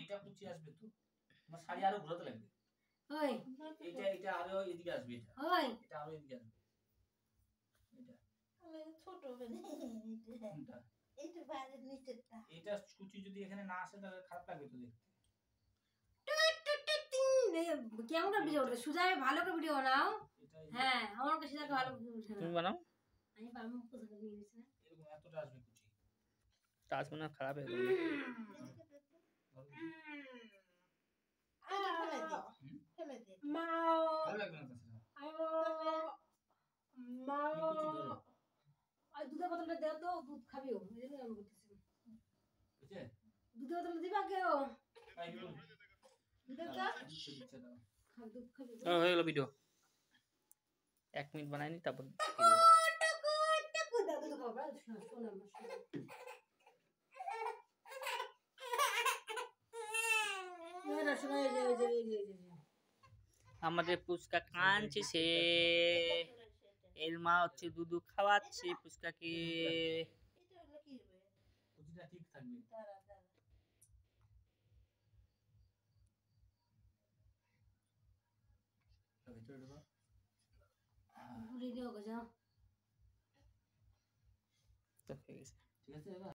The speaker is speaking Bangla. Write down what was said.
এটা কুচি আসবে তো তোমার শাড়ি আরো ঘোরাতে লাগবে ওই এটা আরো এদিকে আসবে এটা ওই এটা আরো এদিকে আসবে এটা আমি ছোট মানে কোনটা এইটা বাইরের নিচেরটা এটা কুচি যদি এখানে না আসে তাহলে খারাপ লাগবে তো দেখতে কেমন করে ভিডিও করতে সুজা ভালো করে ভিডিও বানাও এটা হ্যাঁ আমার কাছে সুজা ভালো ভিডিও তুমি বানাও আমি কোথাও নিয়ে নিছি না এরকম এতটা আসবে কুচি কাজ মনে হয় খারাপ হয়ে গেল ফেলে দে মা ভালো লাগবে না তাছাড়া মা কুচি ধরো আর দুধের বোতলটা দাও তো দুধ খাবিও এই জন্য আমি করতেছি বুঝছে দুধের বোতলটা দিবা কেউ তাই বল দেখা দিচ্ছে দাও খাবি দুধ খাবি হয়ে গেল ভিডিও 1 মিনিট বানাইনি তারপর টাকু দাও দুধ খাবো শোনা আমার শোনা আমাদের পুচকা কাঁদছে সে এর মা হচ্ছে দুধ খাওয়াচ্ছে পুচকাকে এটা হলো কি হবে কুচিটা ঠিক থাকবে দাঁড়া দাঁড়া ভিতরে ঢোকা রেডি হয়ে যাও তো হয়ে গেছে ঠিক আছে এবার